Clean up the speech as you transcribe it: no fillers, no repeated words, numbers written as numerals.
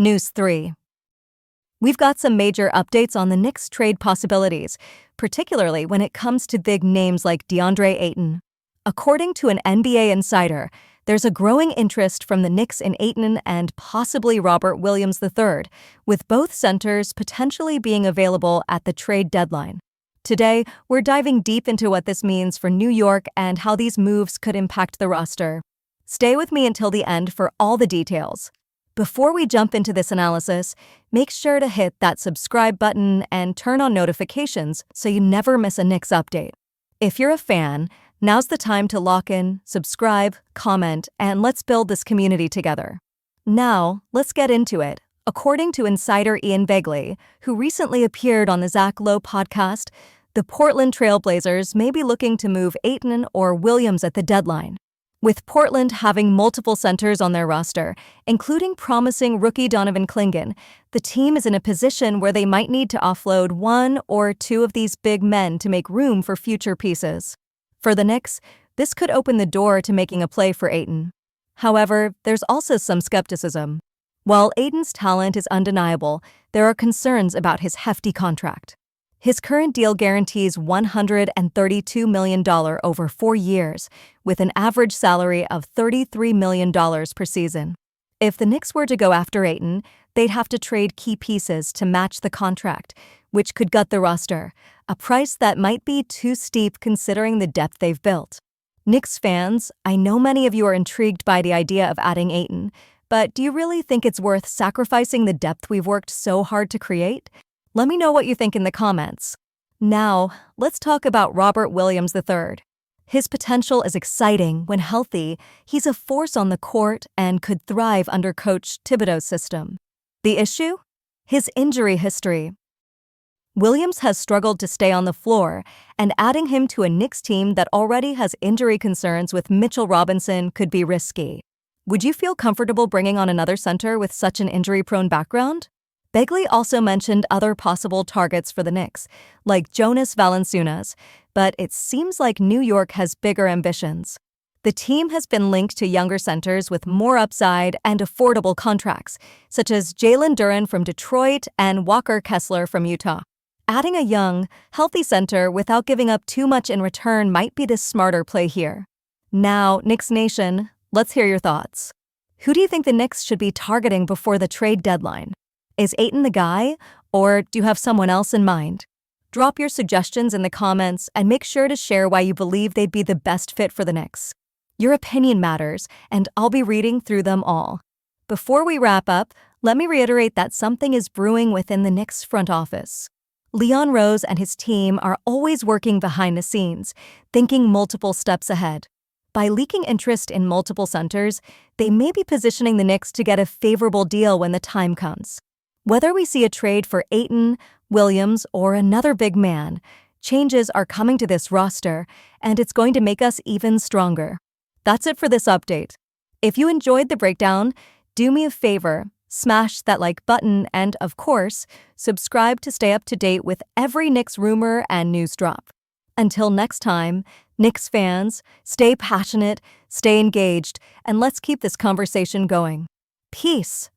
News 3. We've got some major updates on the Knicks trade possibilities, particularly when it comes to big names like Deandre Ayton. According to an NBA insider, there's a growing interest from the Knicks in Ayton and possibly Robert Williams III, with both centers potentially being available at the trade deadline. Today, we're diving deep into what this means for New York and how these moves could impact the roster. Stay with me until the end for all the details. Before we jump into this analysis, make sure to hit that subscribe button and turn on notifications so you never miss a Knicks update. If you're a fan, now's the time to lock in, subscribe, comment, and let's build this community together. Now, let's get into it. According to insider Ian Begley, who recently appeared on the Zach Lowe podcast, the Portland Trail Blazers may be looking to move Ayton or Williams at the deadline. With Portland having multiple centers on their roster, including promising rookie Donovan Clingan, the team is in a position where they might need to offload one or two of these big men to make room for future pieces. For the Knicks, this could open the door to making a play for Ayton. However, there's also some skepticism. While Ayton's talent is undeniable, there are concerns about his hefty contract. His current deal guarantees $132 million over 4 years, with an average salary of $33 million per season. If the Knicks were to go after Ayton, they'd have to trade key pieces to match the contract, which could gut the roster, a price that might be too steep considering the depth they've built. Knicks fans, I know many of you are intrigued by the idea of adding Ayton, but do you really think it's worth sacrificing the depth we've worked so hard to create? Let me know what you think in the comments. Now, let's talk about Robert Williams III. His potential is exciting. When healthy, he's a force on the court and could thrive under Coach Thibodeau's system. The issue? His injury history. Williams has struggled to stay on the floor, and adding him to a Knicks team that already has injury concerns with Mitchell Robinson could be risky. Would you feel comfortable bringing on another center with such an injury-prone background? Begley also mentioned other possible targets for the Knicks, like Jonas Valanciunas, but it seems like New York has bigger ambitions. The team has been linked to younger centers with more upside and affordable contracts, such as Jalen Duren from Detroit and Walker Kessler from Utah. Adding a young, healthy center without giving up too much in return might be the smarter play here. Now, Knicks Nation, let's hear your thoughts. Who do you think the Knicks should be targeting before the trade deadline? Is Ayton the guy, or do you have someone else in mind? Drop your suggestions in the comments and make sure to share why you believe they'd be the best fit for the Knicks. Your opinion matters, and I'll be reading through them all. Before we wrap up, let me reiterate that something is brewing within the Knicks front office. Leon Rose and his team are always working behind the scenes, thinking multiple steps ahead. By leaking interest in multiple centers, they may be positioning the Knicks to get a favorable deal when the time comes. Whether we see a trade for Ayton, Williams, or another big man, changes are coming to this roster, and it's going to make us even stronger. That's it for this update. If you enjoyed the breakdown, do me a favor, smash that like button, and, of course, subscribe to stay up to date with every Knicks rumor and news drop. Until next time, Knicks fans, stay passionate, stay engaged, and let's keep this conversation going. Peace.